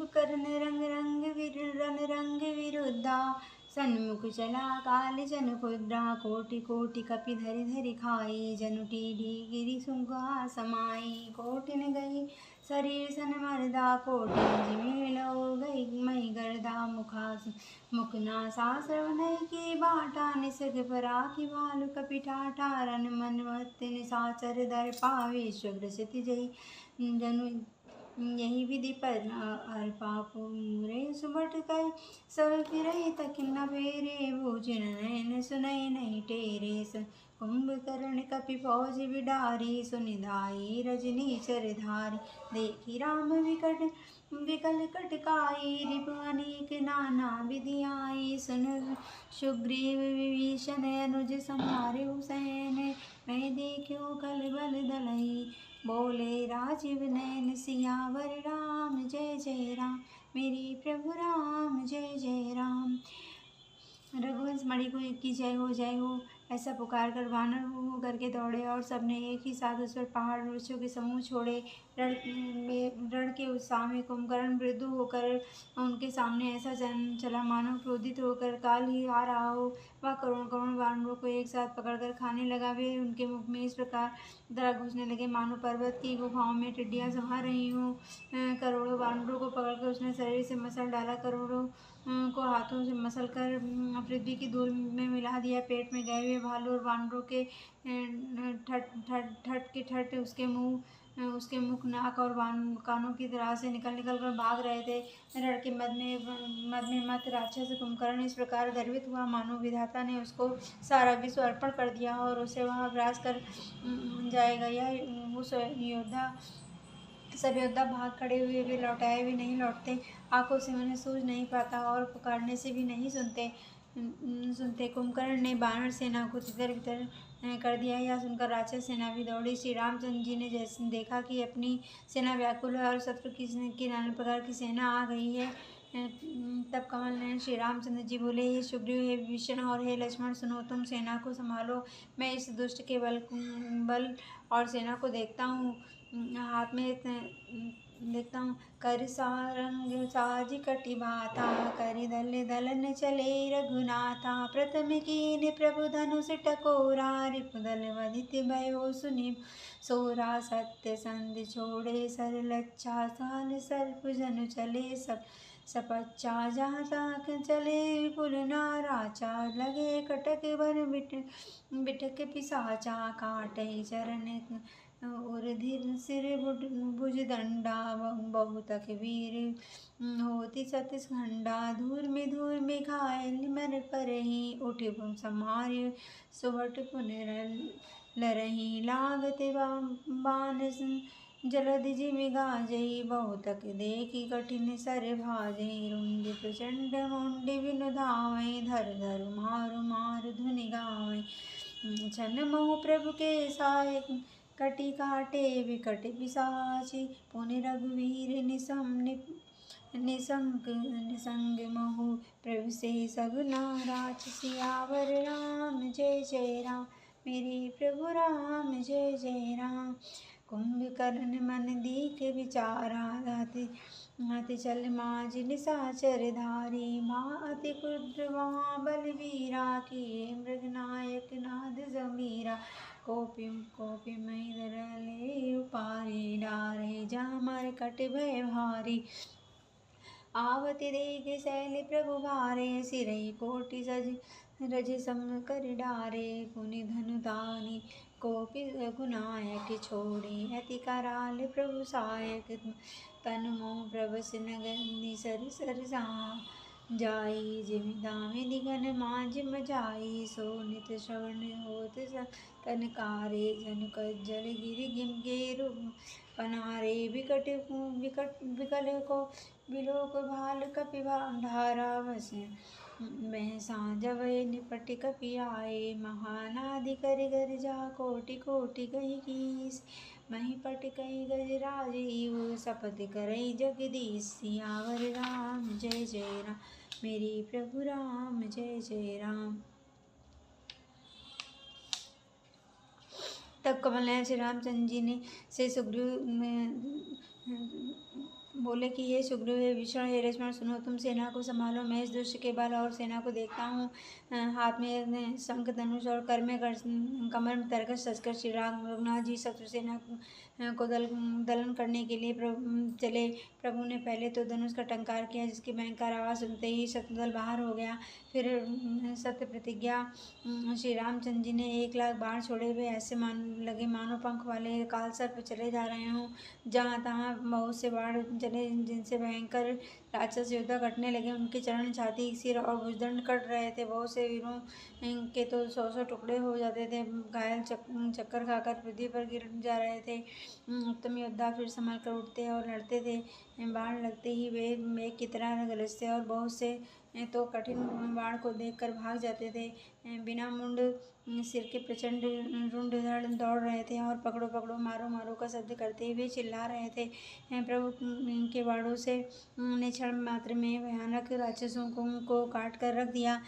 कुंभकर्ण रंग रंग विरुद्धा, सन्मुख चला काल जन खुद्रा, कोटि कोटि कपि धरि धरि खाई, जनु टीढ़ी गिरि सुगा समाई, कोटिन गई शरीर सन मरदा, कोटिन जिमि लो गई मई गर्दा, मुखना सासर नई की बाटा, निसग परा की भालु कपि ठाठा, रन मन मत्ति निसाचर दर पावे, विश्वग्रसित जई जनु यही विधि पर पापु मुरे सुबट कई, सब फिरई तकिन न फेरे, बूझन नयन सुनई नहीं टेरे, कुंभकर्ण कपि फौज बिडारी, सुनिधाई रजनी चरधारी, देखी राम विकट विकल कटकाई, रिपु अनेक नाना विधि आई, सुन सुग्रीव विभीषण अनुज संहारे हुसैन, मैं देखो खल बल दलई, बोले राजीव नयन सियावर राम, जय जय राम मेरे प्रभु राम, जय जय राम। रघुवंश मणि को की जय हो ऐसा पुकार कर वानर हो करके दौड़े, और सबने एक ही साथ उस पर पहाड़ वृक्षों के समूह छोड़े। रण के उत्साह में कुंभकर्ण वृद्ध होकर उनके सामने ऐसा चला मानो क्रोधित होकर काल ही आ रहा हो। वह करोड़ करोड़ वानरों को एक साथ पकड़कर खाने लगा। वे उनके मुख में इस प्रकार तरह घुसने लगे मानो पर्वत की गुफाओं में टिड्डियां समा रही हों। करोड़ों वानरों को पकड़कर उसने शरीर से मसल डाला, करोड़ों को हाथों से मसल कर पृथ्वी की धूल में मिला दिया। पेट में गए हुए भालू और वानरों के ठट उसके मुख नाक और कानों की तरह से निकल कर भाग रहे थे। रण के मद में मत राक्षस कुंभकर्ण इस प्रकार गर्वित हुआ मानो विधाता ने उसको सारा विश्व अर्पण कर दिया और उसे वह ग्रास कर जाएगा। यह उस योद्धा सब योद्धा भाग खड़े हुए वे लौटाए भी नहीं लौटते, आंखों से उन्हें सूझ नहीं पाता और पुकारने से भी नहीं सुनते। कुंभकर्ण ने वानर सेना को तितर बितर कर दिया। यह सुनकर राक्षस सेना भी दौड़ी। श्री रामचंद्र जी ने जैसे देखा कि अपनी सेना व्याकुल है और शत्रु की नाना प्रकार की सेना आ गई है, तब कमल नयन श्री रामचंद्र जी बोले, हे सुग्रीव, हे विभीषण और हे लक्ष्मण, सुनो, तुम सेना को संभालो। मैं इस दुष्ट के बल और सेना को देखता हूँ, हाथ में देखता हूँ। कर सारंग साज कटि बाता, करि दल दलन चले रघुनाथा, प्रथम कीन प्रभु धनुष टकोरा, रिपुदल वधित भयो सुनि सोरा, सत्य संधि छोड़े सर लच्छा, साल सर्प जनु चले सब सपच्चा, जहाँ ताक चले विपुल नाराचा, लगे कटक वन बिटक पिसाचा, काटहि चरण उर्धि सिर भुज दंडा, बहुतक वीर होति सति खंडा, धूर में घायल मन परहि, उठि समार्य सुभट लरहि, लागते बान जलधि जिमि गाजहि, बहुतक देखि कठिन सर भाजहि, रुंड प्रचंड मुंड बिनु धावहि, धर धर मारु धुनि गावहि, छन महु प्रभु के साय कटि काटे विकट पिशाचि, पुनि रघुवीर निसंग महु, प्रभु से सब नाराज, सियावर राम जय जय राम मेरे प्रभु राम, जय जय राम। कुंभकर्ण मन दीख विचारा, हाथि चल माज निशाचर धारी, अति क्रुद्ध वहाँ बलवीरा, किए मृगनायक नाद जमीरा, कोपि मई धरले उपारी, डारे जहाँ मरकट भय भारी, आवति देख शैल प्रभु भारे, सिरहि कोटि रज सम कर डारे, पुनि धनु तानि कोपि रघुनायक छोड़े, अति कराल प्रभु सायक, तनु मोह प्रभु निसर सर जाई, जिमि दामिनी घन मांझ जाई, सो नित श्रवण होत तनकारे, जनु कज्जल गिरि गेरु पनारे, विकल को बिलोक भाल कपि ढारा, भैंसा जवै निपट कपि आए, महानादि करि गर्जा कोटि कोटि गही कीस, महीपट कहि गजराज ईव, शपथ करई जगदीश, सियावर राम जय जय राम मेरे प्रभु राम, जय जय राम। तब कमल नयन श्री रामचंद्र जी ने से सुग्रीव बोले कि हे सुग्रीव, हे भीषण, हे लक्ष्मण, सुनो, तुम सेना को संभालो, मैं इस दृश्य के बल और सेना को देखता हूँ। हाथ में शंख धनुष और कर में कमर में तरकश सजकर श्री राम रघुनाथ जी शत्रु सेना को दलन करने के लिए चले। प्रभु ने पहले तो धनुष का टंकार किया, जिसकी भयंकर आवाज़ सुनते ही शत्रुदल बाहर हो गया। फिर सत्य प्रतिज्ञा श्री रामचंद्र जी ने 1,00,000 बाण छोड़े हुए ऐसे लगे मानो पंख वाले काल सर्प चले जा रहे हों। जहाँ तहाँ बहुत से बाण चले, जिनसे भयंकर राक्षस योद्धा कटने लगे। उनके चरण, छाती, सिर और भुजदंड कट रहे थे। बहुत से वीरों के तो 100-100 टुकड़े हो जाते थे। घायल चक्कर खाकर पृथ्वी पर गिर जा रहे थे। उत्तम योद्धा फिर संभल कर उठते और लड़ते थे। बाण लगते ही वे मेघ की तरह गरजते और बहुत से तो कठिन बाण को देखकर भाग जाते थे। बिना मुंड सिर के प्रचंड रुंड दौड़ रहे थे और पकड़ो पकड़ो, मारो मारो का शब्द करते हुए चिल्ला रहे थे। प्रभु के बाणों से ने क्षण मात्र में भयानक राक्षसों को काट कर रख दिया।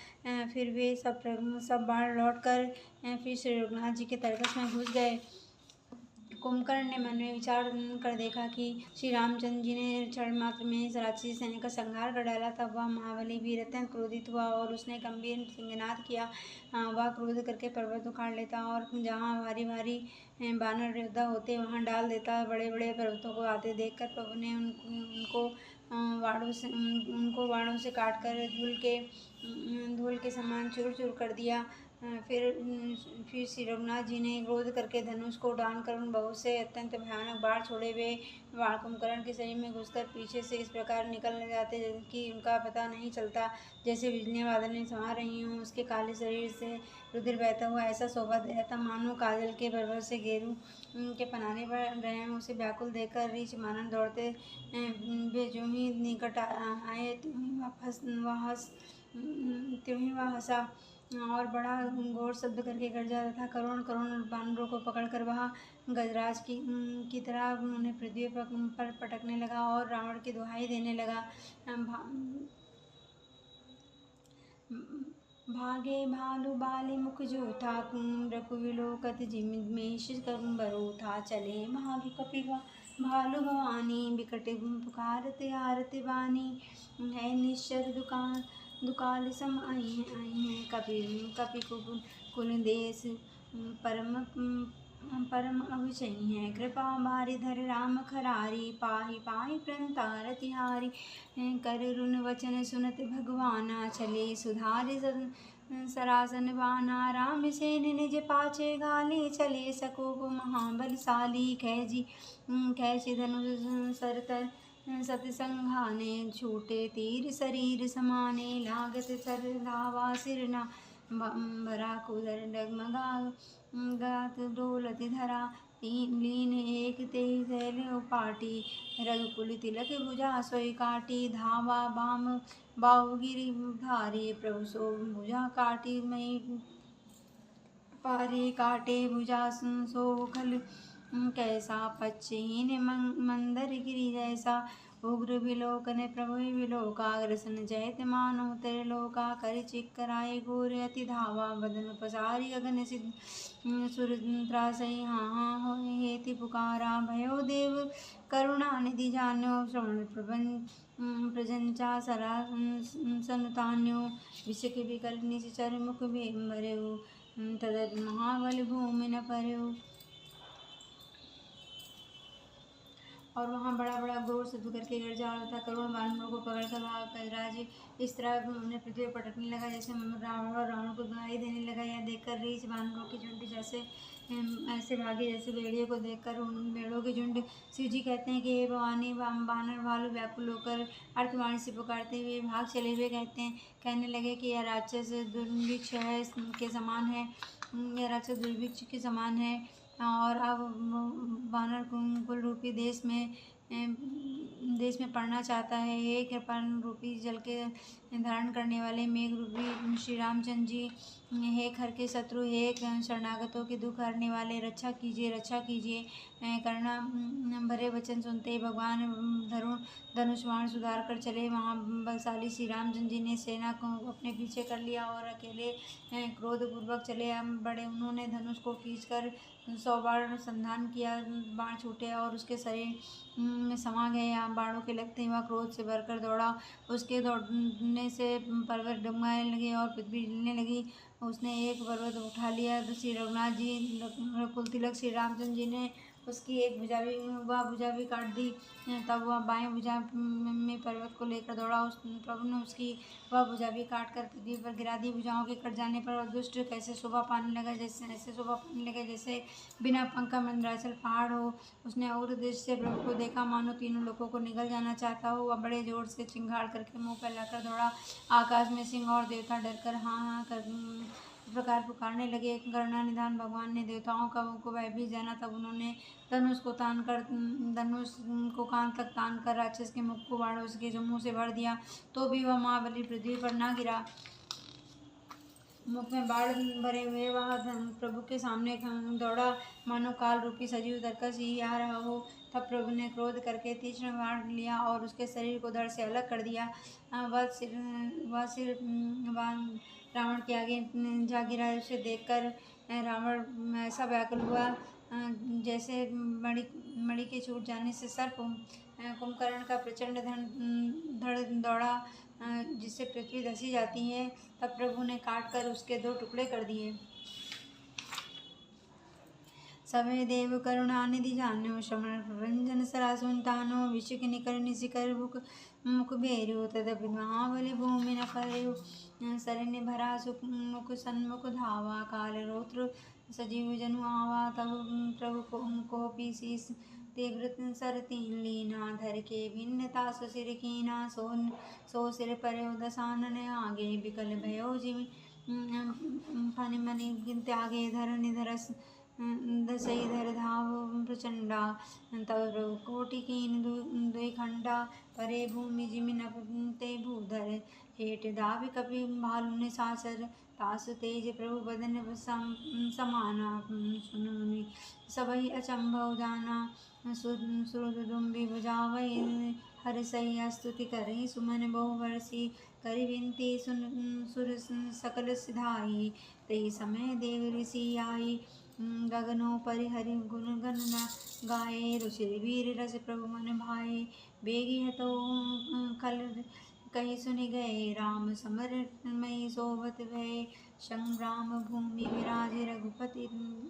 फिर वे सब बाण लौट कर फिर श्री रघुनाथ जी के तरकस में घुस गए। कुंभकर्ण ने मन में विचार कर देखा कि श्री रामचंद्र जी ने क्षण मात्र में इस राक्षसी सैन्य का संहार कर डाला। तब वह महाबली वीर अत्यंत क्रोधित हुआ और उसने गंभीर सिंहनाद किया। वह क्रोध करके पर्वत उखाड़ लेता और जहाँ भारी भारी बानर योद्धा होते वहाँ डाल देता। बड़े बड़े पर्वतों को आते देखकर प्रभु ने उनको बाणों से काट कर धूल के समान चूर चूर कर दिया। फिर श्री रघुनाथ जी ने क्रोध करके धनुष को उठाकर उन बहुत से अत्यंत भयानक बाण छोड़े हुए बाण कुंभकर्ण के शरीर में घुसकर पीछे से इस प्रकार निकल जाते कि उनका पता नहीं चलता, जैसे बिजलियां बादल में समा रही हों। उसके काले शरीर से रुधिर बहता हुआ ऐसा शोभा देता मानो काजल के पर्वत से गेरू के पनाने बढ़ रहे हैं। उसे व्याकुल देखकर रीछ मानन दौड़ते वे जो ही निकट आए त्यों ही वह हंसा और बड़ा घोर शब्द करके गर्जा था। करोड़ करोड़ बानरों को पकड़कर वह गजराज की तरह उन्हें पृथ्वी पर पटकने लगा और रावण की दुहाई देने लगा। भागे भालु बाली मुख जो था, रघुविलोकत जिमेश बरो था। चले भालु कपिवा भालु भवानी, बिकट पुकारत आरत बानी। है निश्चर दुकाल सम आई है, कपि कुल देश परम अभिचयी है। कृपा बारि धर राम खरारी, पाहि पाहि प्रंतार तिहारी। कर रुन वचन सुनत भगवाना, चले सुधारि सरासन बाना। राम सेन निज पाछे घाली, चले सकोप महाबलशाली। खैची धनुष सरतर सत संघाने, छूटे तीर शरीर समाने। लागत सर धावा सिर ना भरा, कुदर डगमगा गात डोलति धरा। लीन एक तेहि शैल पाटी, रघुकुल तिलक भुजा सोई काटी। धावा बाम बाहु गिरि भारी, प्रभु सो भुजा काटी मई पारे। काटे भुजा सो खल कैसा, पश्चिहीन मंदर गिरि जैसा। उग्र विलोकन प्रभु विलोका, ग्रसन जयत मानो त्रिलोका। कर चिक्कराय घोर अति धावा, बदन पसारी गगन सुर त्रासई। हाँ होय हेति पुकारा, भयो देव करुणा निधि जान्यो। श्रवण प्रजंचा सरा सनुतान्यो, विषक विकल निश्चर मुख भरेऊ। तदपि महाबल भूमि न परेऊ। और वहाँ बड़ा बड़ा घोर शब्द करके गर्जा था। करोड़ बानरों को पकड़कर वहाँ गजराज इस तरह उन्हें पृथ्वी पर पटकने लगा जैसे रावण को दुहाई देने लगा। यह देखकर रीछ बानरों की झुंड जैसे ऐसे भागे जैसे भेड़ियों को देखकर उन भेड़ों की झुंड। शिव जी कहते हैं कि हे भवानी, बानर भालू व्याकुल होकर अर्थवाणी से पुकारते हुए भाग चले हुए कहने लगे कि यह राक्षस दुर्भिक्ष है के समान है, यह राक्षस दुर्भिक्ष के समान है। और अब वानर कुल रूपी देश में पड़ना चाहता है। हे कृपाण रूपी जल के धारण करने वाले मेघ रूपी श्री रामचंद्र जी, हे खर के शत्रु, हे शरणागतों के दुख हरने वाले, रक्षा कीजिए रक्षा कीजिए। करुणा भरे वचन सुनते ही भगवान धनुष बाण सुधार कर चले। वहाँ बलशाली श्री रामचंद्र जी ने सेना को अपने पीछे कर लिया और अकेले क्रोधपूर्वक चले बड़े। उन्होंने धनुष को खींचकर 100 बार संधान किया, बाण छूटे और उसके शरीर में समा गए। बाणों के लगते ही वह क्रोध से भरकर दौड़ा। उसके दौड़ने से पर्वत डगमगाने लगे और पृथ्वी हिलने लगी। उसने एक पर्वत उठा लिया तो श्री रघुनाथ जी, रघुकुल तिलक श्री रामचंद्र जी ने उसकी एक भुजा भी काट दी। तब वह बाएं भुजा में पर्वत को लेकर दौड़ा। उस प्रभु ने उसकी वह भुजा भी काट कर पृथ्वी पर गिरा दी। भुजाओं के कट जाने पर वह दुष्ट कैसे शोभा पाने लगा, जैसे बिना पंख का मंदराचल पहाड़ हो। उसने और दृष्टि से प्रभु को देखा, मानो तीनों लोगों को निगल जाना चाहता हो। वह बड़े जोर से चिंगाड़ करके मुंह फैलाकर दौड़ा। आकाश में सिंह और देवता डरकर हाँ हाँ कर प्रकार पुकारने लगे। करुणानिधान भगवान ने देवताओं को भयभीत जाना। तब उन्होंने धनुष को कान तक तान कर राक्षस के मुख को बाणों के मुंह से भर दिया, तो भी वह महाबली पृथ्वी पर ना गिरा। मुख में बाण भरे हुए वह प्रभु के सामने दौड़ा, मानो काल रूपी सजीव तरकस ही आ रहा हो। तब प्रभु ने क्रोध करके तीक्ष्ण बाण लिया और उसके शरीर को धड़ से अलग कर दिया। वह सिर रावण के आगे जा गिरा। उसे देखकर रावण ऐसा व्याकुल हुआ जैसे मणि के छूट जाने से सर्प। कुंभकर्ण का प्रचंड धड़ दौड़ा जिससे पृथ्वी धसी जाती है। तब प्रभु ने काट कर उसके 2 टुकड़े कर दिए। सभे देव करुणानिधि जान्यो, श्रवण रंजन सरासुन तानो, विषिक निकर निशिकर मुख भेर्यो, तदपि महाबली भूमि न फर्यो। सरिन भरा मुख सन्मुख धावा, काल रौद्र सजीव जनु आवा। तब प्रभु को शीस तीव्र सर तीन लीना, धर के भिन्न तासु सिर कीना। सो सिर पर्यो दसानन आगे, बिकल भयो जिमि फनि मनि त्यागे। धर निधरस दसई धर धाव प्रचंडा, तब कोटि कीन दुई खंडा। परे भूमि जिमि नपते भूधर, हेठ दाबि कपि भालु निशाचर। तासु तेज प्रभु बदन समाना, सुन मुनि सबहि अचंभव जाना। सुरदुदुम्बि बजावै हर्षै, स्तुति करहि सुमन बहु बरसी। करि विनती सुर सकल सिधाई, तई समय देव ऋषि आई। गगनों परि हरि गुण गण गाए, रुचिर वीर रस प्रभु मन भाए। बेगी हतो खल कहि सुनि गए, राम समर मई सोबत भये। संग्राम भूमि विराजे रघुपति,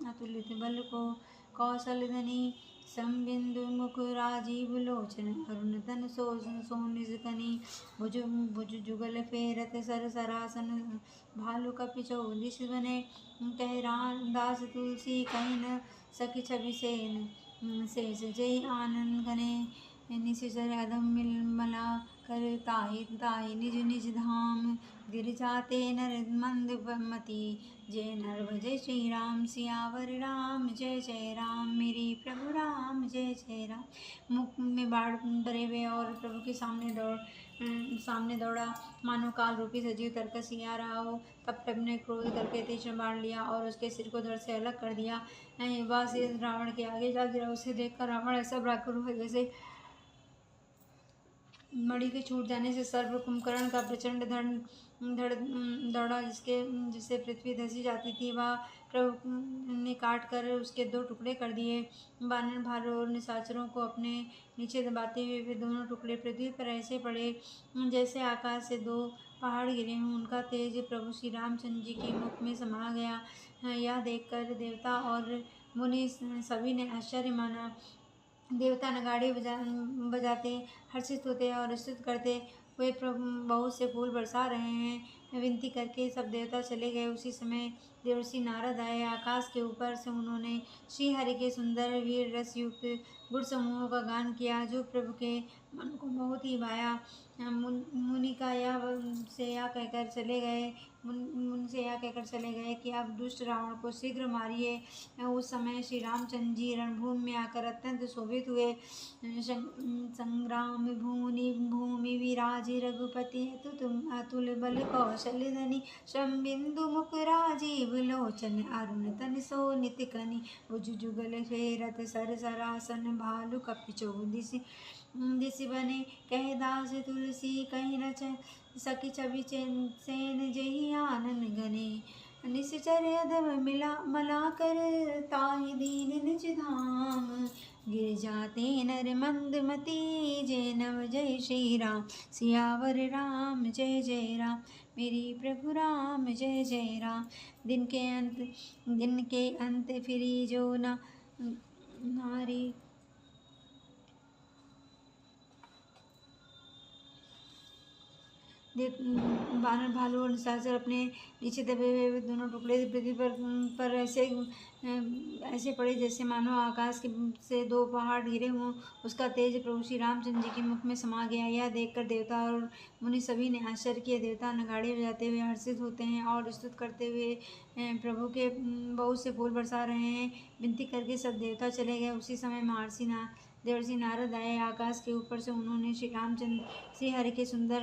अतुलित बल को कौशलधनि। संबिंदु मुख राजीव लोचन, अरुण तन सो निज कनि। भुज जुगल फेरत सर सरासन, भालु कपि चौदिस बने। कह दास तुलसी कहि न सकी छवि सेन, शेष जय आनन घने। निशिचर अधम मिलमला कर, ताहि निज निज धाम। गिरिजाते नर मंद मति, जय नर भजै श्री राम। सियावर राम जय जय राम, मेरी प्रभु राम जय जय राम। मुख में बाण भरे हुए और प्रभु के सामने दौड़ा, मानो काल रूपी सजीव तरकस ही आ रहा हो। तब प्रभु ने क्रोध करके तीक्ष्ण बाण लिया और उसके सिर को धड़ से अलग कर दिया। वह सिर रावण के आगे जा गिरा। उसे देखकर रावण ऐसा व्याकुल हुआ जैसे मणि के छूट जाने से सर्प। कुंभकर्ण का प्रचंड धड़ दौड़ा जिससे पृथ्वी धसी जाती थी। वह प्रभु ने काट कर उसके 2 टुकड़े कर दिए। बानर भालू और निशाचरों को अपने नीचे दबाते हुए वे दोनों टुकड़े पृथ्वी पर ऐसे पड़े जैसे आकाश से 2 पहाड़ गिरे हों। उनका तेज प्रभु श्री रामचंद्र जी के मुख में समा गया। यह देखकर देवता और मुनि सभी ने आश्चर्य माना। देवता नगाड़े बजाते हर्षित होते और स्तुति करते हुए प्रभु बहुत से फूल बरसा रहे हैं विनती करके सब देवता चले गए। उसी समय देवर्षि नारद आए। आकाश के ऊपर से उन्होंने श्री हरि के सुंदर वीर रस युक्त गुण समूहों का गान किया, जो प्रभु के मन को बहुत ही भाया। मुनि से यह कहकर चले गए कि आप दुष्ट रावण को शीघ्र मारिए। उस समय श्री रामचंद्र जी रणभूमि में आकर अत्यंत शोभित हुए। संग्राम भूमि विराजे रघुपति, अतुल बल कौशल धनि। शंबिंदु मुख राजीव लोचन, अरुण तन सो नित कनि। भुज जुगल फेरत सर सरासन, भालु कपि चौदिस बने। कह दास तुलसी कहि न सकी छवि सेन, जहि आनन घने। निश्चर अधम मिला मला कर ताहि दीन निज धाम। गिर जाते नर मंदमती जय नव जय श्री राम। सियावर राम जय जय राम मेरी प्रभु राम जय जय राम। दिन के अंत फिरी जो न नारी बानर भालू और निशाचर अपने नीचे दबे हुए दोनों टुकड़े पृथ्वी पर ऐसे पड़े जैसे मानो आकाश से दो पहाड़ गिरे हों। उसका तेज प्रभु श्री रामचंद्र जी के मुख में समा गया। यह देखकर देवता और मुनि सभी ने आश्चर्य किया। देवता नगाड़े बजाते हुए हर्षित होते हैं और स्तुति करते हुए प्रभु के बहुत से फूल बरसा रहे हैं। विनती करके सब देवता चले गए। उसी समय महर्षि देवर्षि नारद आए। आकाश के ऊपर से उन्होंने श्री रामचंद्र श्री हरि के सुंदर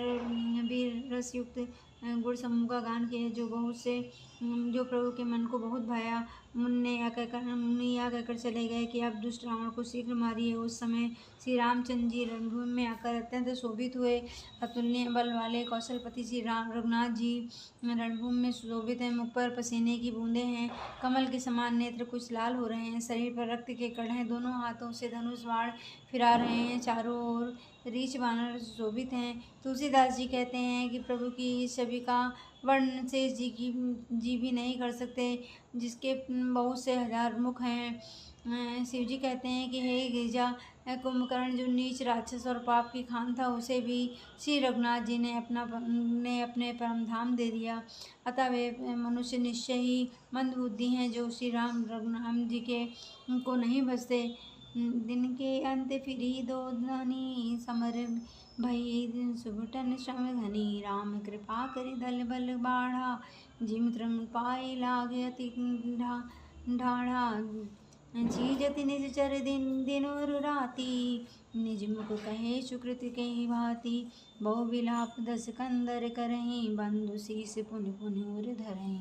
वीर रस युक्त गुण समूह का गान किया जो प्रभु के मन को बहुत भाया। मुनि यह कहकर चले गए कि अब दुष्ट रावण को शीघ्र मारिए। उस समय श्री रामचंद्र जी रणभूमि में आकर अत्यंत शोभित हुए। अतुल्य बल वाले कौशलपति श्री रघुनाथ जी रणभूमि में सुशोभित हैं। मुख पर पसीने की बूंदें हैं। कमल के समान नेत्र कुछ लाल हो रहे हैं। शरीर पर रक्त के कण हैं। दोनों हाथों से धनुष बाण फिरा रहे हैं। चारों ओर रीछ बानर शोभित हैं। तुलसीदास जी कहते हैं कि प्रभु की इस छवि का वर्णन शेष जी भी नहीं कर सकते, जिसके बहुत से हजार मुख हैं। शिव जी कहते हैं कि हे गिरिजा कुंभकर्ण जो नीच राक्षस और पाप की खान था, उसे भी श्री रघुनाथ जी ने अपने परम धाम दे दिया। अतः वे मनुष्य निश्चय ही मंद बुद्धि हैं जो श्री रघुनाथ जी के को नहीं भजते। दिन के अंत फिरी दो धनी समर भई सुभटन श्रम घनी। राम कृपा करि दल बल बाढ़ा जिम त्रम पाए लागे अति ढाढ़ा। चीजति निज चर दिन और राति निज मुख कहे सुकृत के भांति। बहु विलाप दस कंदर करहीं बंधु शीस पुनि पुनि उर धरहीं।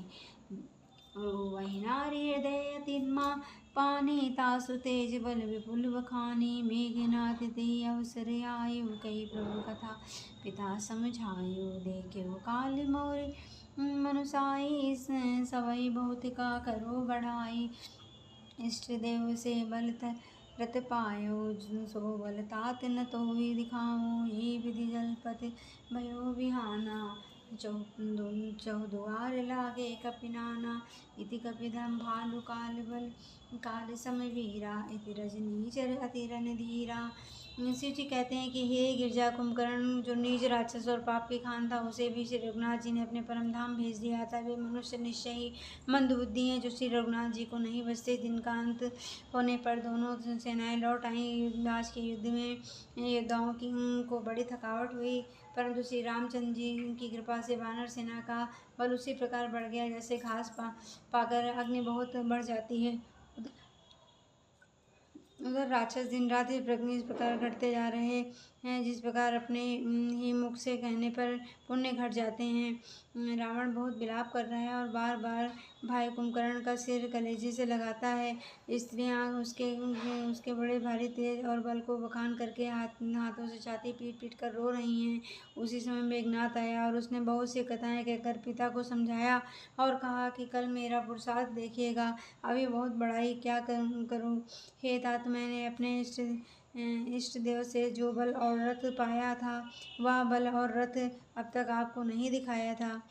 वही नारी हृदय अतिमा पानी तासु तेज बल विपुल बखानी। मेघनाथ ते अवसर आयु कई प्रभु कथा पिता समझायो। देख्यो काल मोर मनुसाई सवई बहुत का करो बढ़ाई। इष्ट देव से बल रत पायो सो बल तात न तो ही दिखाओ। ये विधि जलपति भयो बिहाना चौदुआर लागे कपिनाना। इति कपिधम भालु काल बल काल सम वीरा इति रजनीचर अति रणधीरा। शिव जी कहते हैं कि हे गिरजा कुंभकर्ण जो नीच राक्षस और पाप की खान था, उसे भी श्री रघुनाथ जी ने अपने परम धाम भेज दिया था। वे मनुष्य निश्चय ही मंद बुद्धि हैं जो श्री रघुनाथ जी को नहीं बचते। दिन का अंत होने पर दोनों सेनाएं लौट आईं। आज के युद्ध में योद्धाओं को बड़ी थकावट हुई, परंतु श्री रामचंद्र जी की कृपा से वानर सेना का बल उसी प्रकार बढ़ गया जैसे घास पाकर अग्नि बहुत बढ़ जाती है। उधर राक्षस दिन रात इस प्रकार घटते जा रहे हैं जिस प्रकार अपने ही मुख से कहने पर पुण्य घट जाते हैं। रावण बहुत विलाप कर रहा है और बार बार भाई कुंभकर्ण का सिर कलेजे से लगाता है। स्त्रियां उसके बड़े भारी तेज और बल को बखान करके हाथों से छाती पीट पीट कर रो रही हैं। उसी समय मेघनाथ आया और उसने बहुत सी कथाएं कहकर पिता को समझाया और कहा कि कल मेरा पुरुषार्थ देखिएगा। अभी बहुत बड़ाई क्या करूं हे तात, मैंने अपने इष्ट देव से जो बल और रथ पाया था, वह बल और रथ अब तक आपको नहीं दिखाया था।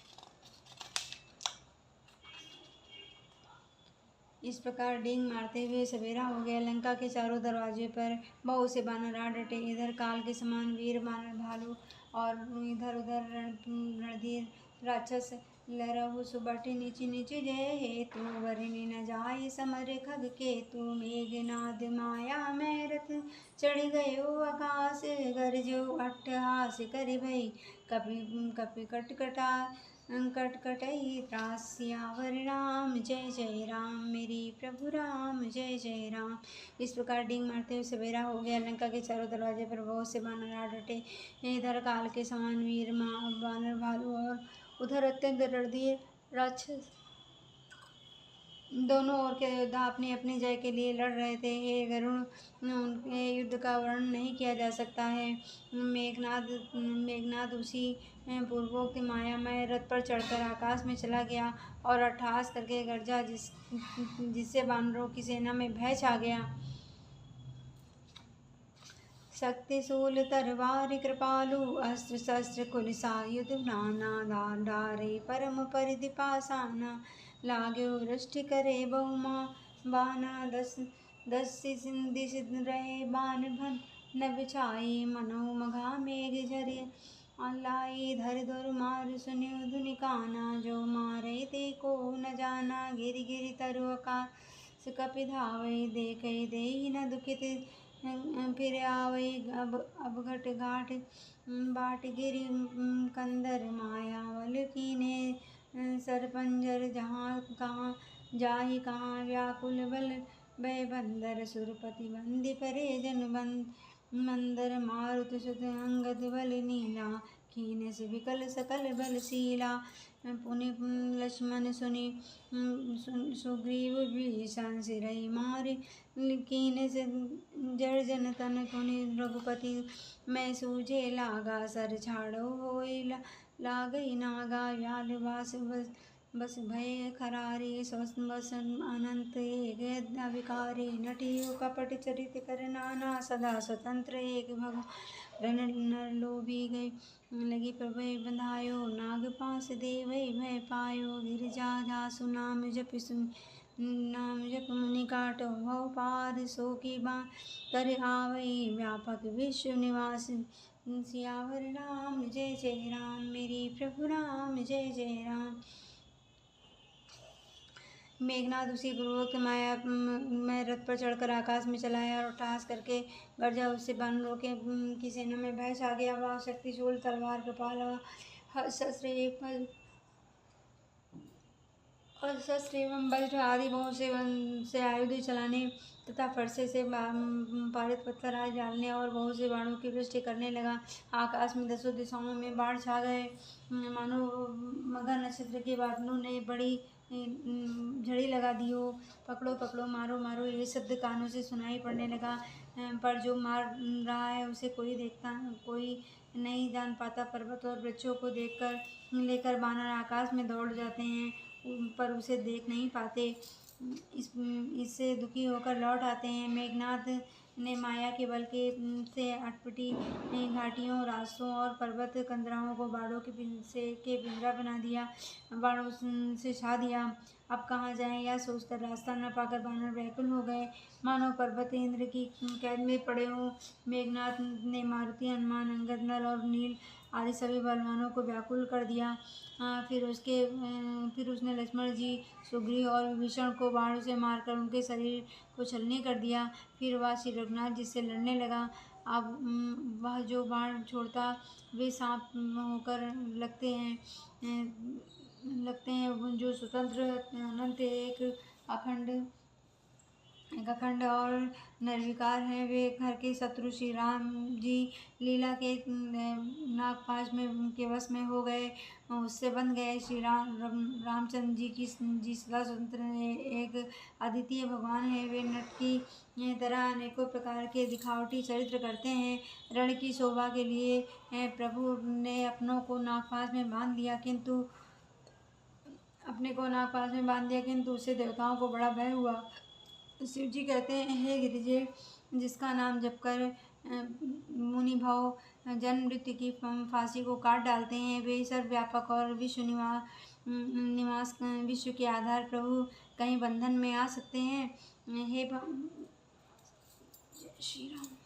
इस प्रकार डींग मारते हुए सवेरा हो गया। लंका के चारों दरवाजे पर बहुत से बानर आ डटे। इधर काल के समान वीर बानर भालू और इधर उधर रणधीर राक्षस लहरहु सुबटे नीचे नीचे जय हेतु। वरनि न जाय समर खग केतु। मेघनाद माया में रथ चढ़ गयो आकाश। गरजो अट्टहास करि भई कपि कटकटई त्रास। सियावर राम जय जय राम मेरी प्रभु राम जय जय राम। इस प्रकार डींग मारते हुए सवेरा हो गया। लंका के चारों दरवाजे पर बहुत से बानर आ डटे। इधर काल के समान वीर बानर भालू और उधर अत्यंत रणधीर राक्षस दोनों ओर के योद्धा अपनी अपनी जय के लिए लड़ रहे थे। हे गरुण, उनके युद्ध का वर्णन नहीं किया जा सकता है। मेघनाद उसी पूर्वोक्त मायामय रथ पर चढ़कर आकाश में चला गया और अट्टहास करके गरजा, जिससे वानरों की सेना में भय छा गया। शक्तिशूल तलवार कृपालु, अस्त्र शस्त्र कुल सायुध नाना, डारे परम परिधि पाषाणा, लाग्यो वृष्टि करे बहुमा बाना, दस दिश रहे बान भन न बिछाई, मनो मघा मेघ झरे लाई, धर धुर मार सुनियो धुनि काना, जो मारे ते को न जाना, गिरि गिरि तरु आकाश कपि धावै, देखै देहि न दुखित फिर आवै, अब घट घाट बाट गिरि कंदर, माया बल कीने सरपंजर, जहाँ कहाँ जाहि कहाँ व्याकुल बल भय बंदर, सुरपति बंदी परे जन मंदर, मारुत सुत अंगद बल नीला, कीने से विकल सकल बलशीला, पुनि लक्ष्मण सुनि सुग्रीव भीषण सिरहि मारे, कीने से जड़ जन तन पुनि रघुपति मैं सूझे लागा, सर छाड़ो होय लागई नागा, व्याल वास बस भय खरारे, बस अनंत एक अविकारे, नटियो कपट चरित कर नाना, सदा स्वतंत्र एक भगवान नर लोभी गए, लगी प्रभय बंधायो, नाग पास देवै भय पायो, गिरिजा जासु नाम जप मुनि काटो भव पार, सो की बात कर आवै व्यापक विश्व निवास, सियावर राम जय जय राम, मेरे प्रभु राम जय जय राम। मेघनाद उसी पूर्वोक्त माया में रथ पर चढ़कर आकाश में चला आया और अट्टहास करके गरजा, उससे वानरों की सेना में भय छा गया। वह शक्तिशूल तलवार, कृपाल शस्त्र एवं वज्र आदि बहुत से आयुध चलाने तथा फरसे से पारित पत्थर आदि डालने और बहुत से बाणों की वृष्टि करने लगा। आकाश में दसों दिशाओं में बाढ़ छा गए, मानो मघा नक्षत्र के बादलों ने बड़ी झड़ी लगा दी हो। पकड़ो पकड़ो, मारो मारो, ये शब्द कानों से सुनाई पड़ने लगा, पर जो मार रहा है उसे कोई नहीं जान पाता। पर्वत और वृक्षों को लेकर वानर आकाश में दौड़ जाते हैं, पर उसे देख नहीं पाते। इससे दुखी होकर लौट आते हैं। मेघनाद ने माया के बल से अटपटी घाटियों, रास्तों और पर्वत कंदराओं को बाड़ों के पिंजरा बना दिया, बाड़ों से छा दिया। अब कहाँ जाएं यह सोचकर रास्ता न पाकर वानर व्याकुल हो गए, मानो पर्वत इंद्र की कैद में पड़े हों। मेघनाद ने मारुति, हनुमान, अंगद, नल और नील आदि सभी बलवानों को व्याकुल कर दिया। फिर उसने लक्ष्मण जी, सुग्रीव और विभीषण को बाणों से मारकर उनके शरीर को छलनी कर दिया। फिर वह श्री रघुनाथ जी से लड़ने लगा। अब वह जो बाण छोड़ता वे सांप होकर लगते हैं, जो स्वतंत्र अनंत एक अखंड और निर्विकार हैं। वे घर के शत्रु श्री राम जी लीला के नागपाश के वश में हो गए, उससे बंध गए। श्री रामचंद्र जी सदा स्वतंत्र एक अद्वितीय भगवान है। वे नट की तरह अनेकों प्रकार के दिखावटी चरित्र करते हैं। रण की शोभा के लिए प्रभु ने अपनों को नागपाश में बांध दिया, किंतु उससे देवताओं को बड़ा भय हुआ। शिव जी कहते हैं, हे गिरिजे, जिसका नाम जपकर मुनि भाव जन्म मृत्यु की फांसी को काट डालते हैं, वे सर्वव्यापक और विश्व के आधार प्रभु कहीं बंधन में आ सकते हैं। हे जय श्री राम।